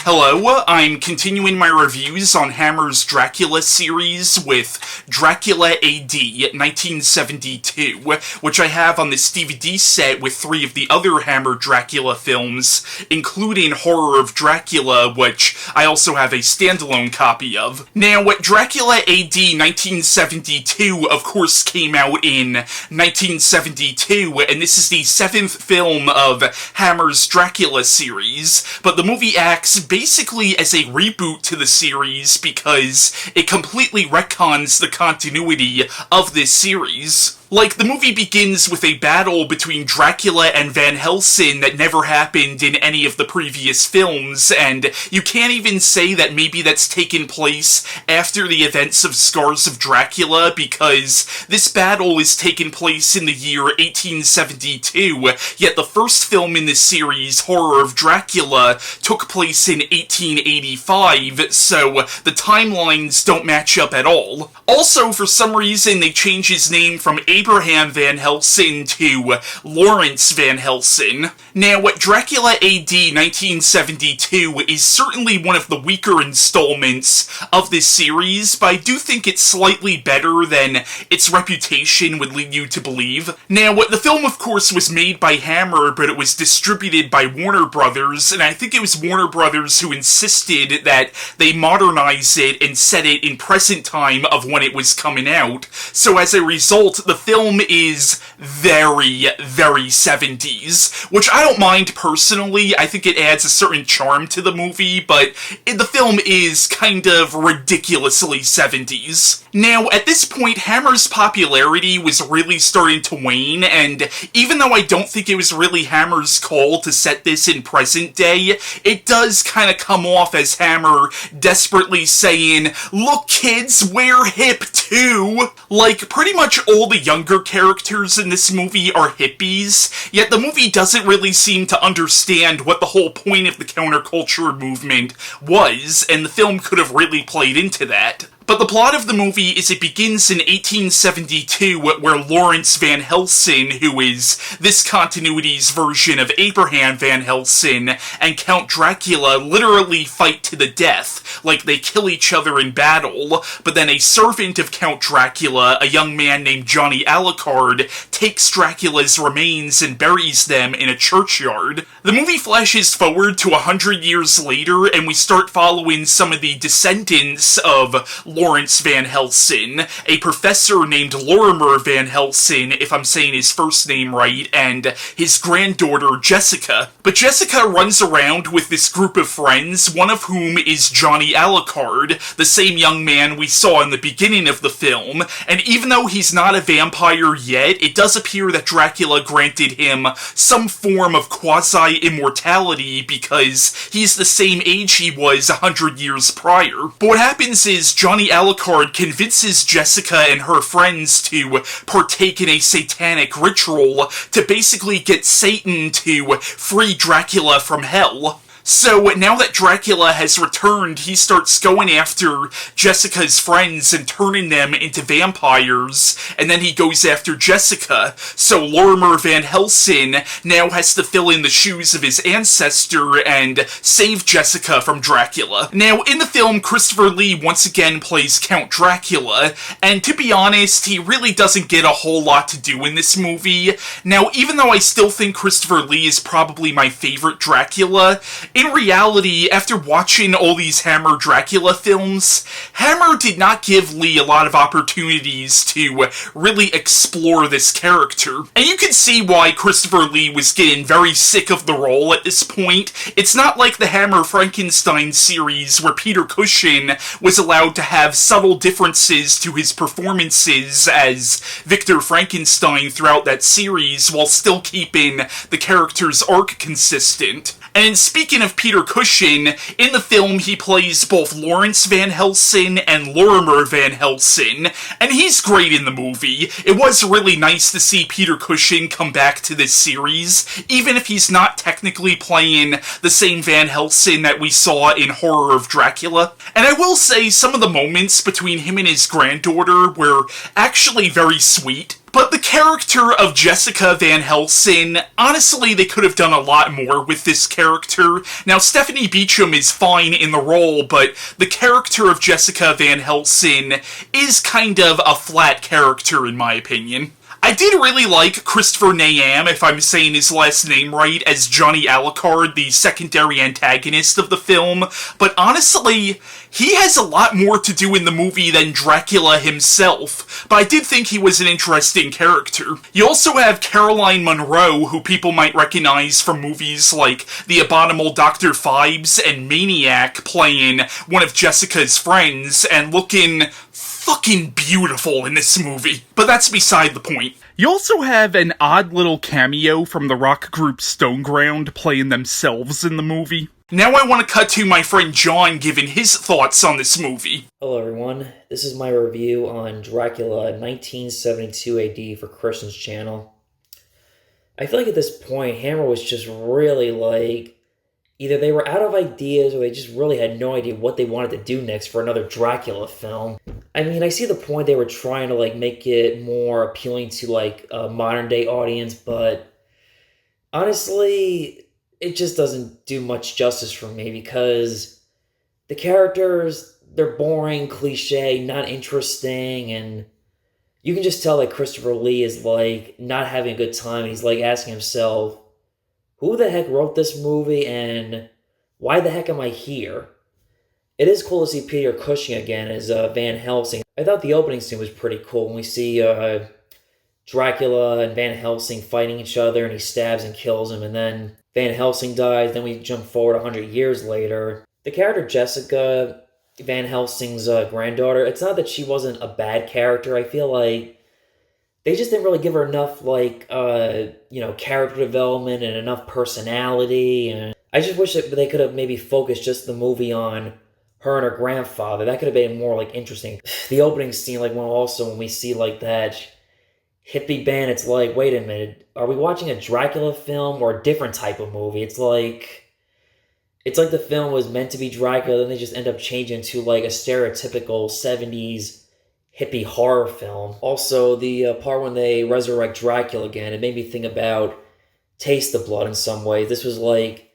Hello, I'm continuing my reviews on Hammer's Dracula series with Dracula A.D. 1972, which I have on this DVD set with 3 of the other Hammer Dracula films, including Horror of Dracula, which I also have a standalone copy of. Now, Dracula A.D. 1972, of course, came out in 1972, and this is the 7th film of Hammer's Dracula series, but the movie acts basically as a reboot to the series because it completely retcons the continuity of this series. Like, the movie begins with a battle between Dracula and Van Helsing that never happened in any of the previous films, and you can't even say that maybe that's taken place after the events of Scars of Dracula, because this battle is taken place in the year 1872, yet the first film in this series, Horror of Dracula, took place in 1885, so the timelines don't match up at all. Also, for some reason, they changed his name from Abraham Van Helsing to Lawrence Van Helsing. Now, Dracula A.D. 1972 is certainly one of the weaker installments of this series, but I do think it's slightly better than its reputation would lead you to believe. Now, the film, of course, was made by Hammer, but it was distributed by Warner Brothers, and I think it was Warner Brothers who insisted that they modernize it and set it in present time of when it was coming out. So as a result, the film is very, very 70s, which I don't mind personally. I think it adds a certain charm to the movie, but the film is kind of ridiculously 70s. Now, at this point, Hammer's popularity was really starting to wane, and even though I don't think it was really Hammer's call to set this in present day, it does kind of come off as Hammer desperately saying, "Look kids, we're hip too!" Like, pretty much all the younger characters in this movie are hippies, yet the movie doesn't really seem to understand what the whole point of the counterculture movement was, and the film could have really played into that. But the plot of the movie is it begins in 1872, where Lawrence Van Helsing, who is this continuity's version of Abraham Van Helsing, and Count Dracula literally fight to the death. Like, they kill each other in battle, but then a servant of Count Dracula, a young man named Johnny Alucard, takes Dracula's remains and buries them in a churchyard. The movie flashes forward to 100 years later, and we start following some of the descendants of Lawrence Van Helsing, a professor named Lorimer Van Helsing, if I'm saying his first name right, and his granddaughter Jessica. But Jessica runs around with this group of friends, one of whom is Johnny Alucard, the same young man we saw in the beginning of the film, and even though he's not a vampire yet, it does appear that Dracula granted him some form of quasi-immortality because he's the same age he was 100 years prior. But what happens is Johnny Alucard convinces Jessica and her friends to partake in a satanic ritual to basically get Satan to free Dracula from hell. So now that Dracula has returned, he starts going after Jessica's friends and turning them into vampires, and then he goes after Jessica. So Lorimer Van Helsing now has to fill in the shoes of his ancestor and save Jessica from Dracula. Now, in the film, Christopher Lee once again plays Count Dracula, and to be honest, he really doesn't get a whole lot to do in this movie. Now, even though I still think Christopher Lee is probably my favorite Dracula, in reality, after watching all these Hammer Dracula films, Hammer did not give Lee a lot of opportunities to really explore this character. And you can see why Christopher Lee was getting very sick of the role at this point. It's not like the Hammer Frankenstein series where Peter Cushing was allowed to have subtle differences to his performances as Victor Frankenstein throughout that series while still keeping the character's arc consistent. And speaking of Peter Cushing, in the film he plays both Lawrence Van Helsing and Lorimer Van Helsing, and he's great in the movie. It was really nice to see Peter Cushing come back to this series, even if he's not technically playing the same Van Helsing that we saw in Horror of Dracula. And I will say, some of the moments between him and his granddaughter were actually very sweet. But the character of Jessica Van Helsing, honestly, they could have done a lot more with this character. Now, Stephanie Beacham is fine in the role, but the character of Jessica Van Helsing is kind of a flat character, in my opinion. I did really like Christopher Neame, if I'm saying his last name right, as Johnny Alucard, the secondary antagonist of the film, but honestly, he has a lot more to do in the movie than Dracula himself, but I did think he was an interesting character. You also have Caroline Munro, who people might recognize from movies like The Abominable Dr. Phibes and Maniac, playing one of Jessica's friends, and looking fucking beautiful in this movie. But that's beside the point. You also have an odd little cameo from the rock group Stoneground playing themselves in the movie. Now I want to cut to my friend John giving his thoughts on this movie. Hello everyone, this is my review on Dracula 1972 AD for Christian's channel. I feel like at this point, Hammer was just really like, either they were out of ideas or they just really had no idea what they wanted to do next for another Dracula film. I mean, I see the point they were trying to like make it more appealing to like a modern day audience, but honestly, it just doesn't do much justice for me because the characters, they're boring, cliche, not interesting, and you can just tell that Christopher Lee is like not having a good time. He's like asking himself, who the heck wrote this movie and why the heck am I here? It is cool to see Peter Cushing again as Van Helsing. I thought the opening scene was pretty cool when we see Dracula and Van Helsing fighting each other and he stabs and kills him and then Van Helsing dies. Then we jump forward 100 years later. The character Jessica, Van Helsing's granddaughter, it's not that she wasn't a bad character. I feel like they just didn't really give her enough, like, character development and enough personality. And I just wish that they could have maybe focused just the movie on her and her grandfather. That could have been more, like, interesting. The opening scene, like, when we see, like, that hippie band, it's like, wait a minute, are we watching a Dracula film or a different type of movie? It's like the film was meant to be Dracula, then they just end up changing to, like, a stereotypical 70s hippie horror film. Also, the part when they resurrect Dracula again, it made me think about Taste the Blood in some way. This was like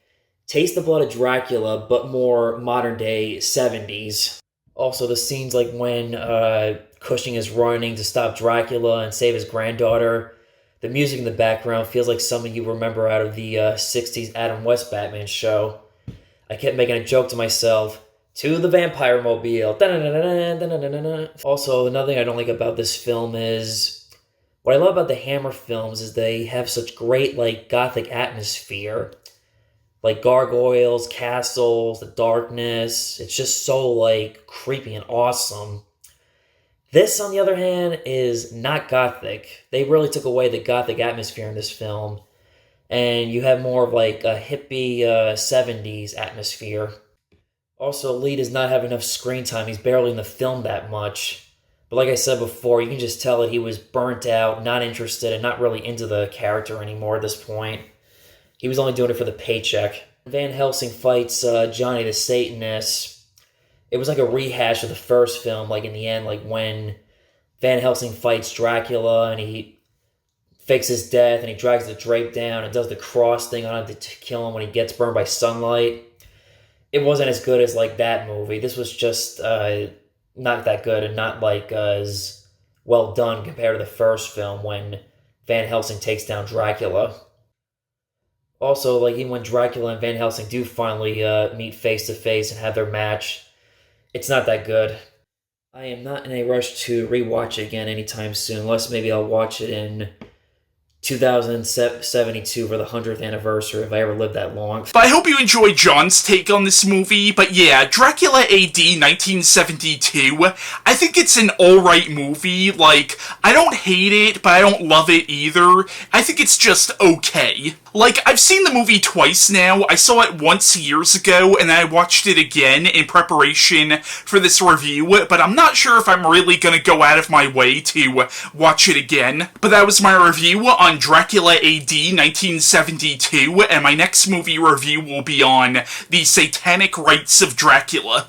Taste the Blood of Dracula, but more modern day 70s. Also, the scenes like when Cushing is running to stop Dracula and save his granddaughter. The music in the background feels like something you remember out of the 60s Adam West Batman show. I kept making a joke to myself, to the Vampire Mobile. Also, another thing I don't like about this film is, what I love about the Hammer films is they have such great, like, gothic atmosphere. Like gargoyles, castles, the darkness. It's just so, like, creepy and awesome. This, on the other hand, is not gothic. They really took away the gothic atmosphere in this film. And you have more of, like, a hippie 70s atmosphere. Also, Lee does not have enough screen time. He's barely in the film that much. But like I said before, you can just tell that he was burnt out, not interested, and not really into the character anymore at this point. He was only doing it for the paycheck. Van Helsing fights Johnny the Satanist. It was like a rehash of the first film, like in the end, like when Van Helsing fights Dracula and he fakes his death and he drags the drape down and does the cross thing on him to kill him when he gets burned by sunlight. It wasn't as good as, like, that movie. This was just not that good and not, like, as well done compared to the first film when Van Helsing takes down Dracula. Also, like, even when Dracula and Van Helsing do finally meet face-to-face and have their match, it's not that good. I am not in a rush to rewatch it again anytime soon, unless maybe I'll watch it in 2072 for the 100th anniversary, if I ever live that long. But I hope you enjoyed John's take on this movie. But yeah, Dracula A.D. 1972, I think it's an alright movie. Like, I don't hate it, but I don't love it either. I think it's just okay. Like, I've seen the movie twice now. I saw it once years ago, and then I watched it again in preparation for this review, but I'm not sure if I'm really gonna go out of my way to watch it again. But that was my review on Dracula A.D. 1972, and my next movie review will be on The Satanic Rites of Dracula.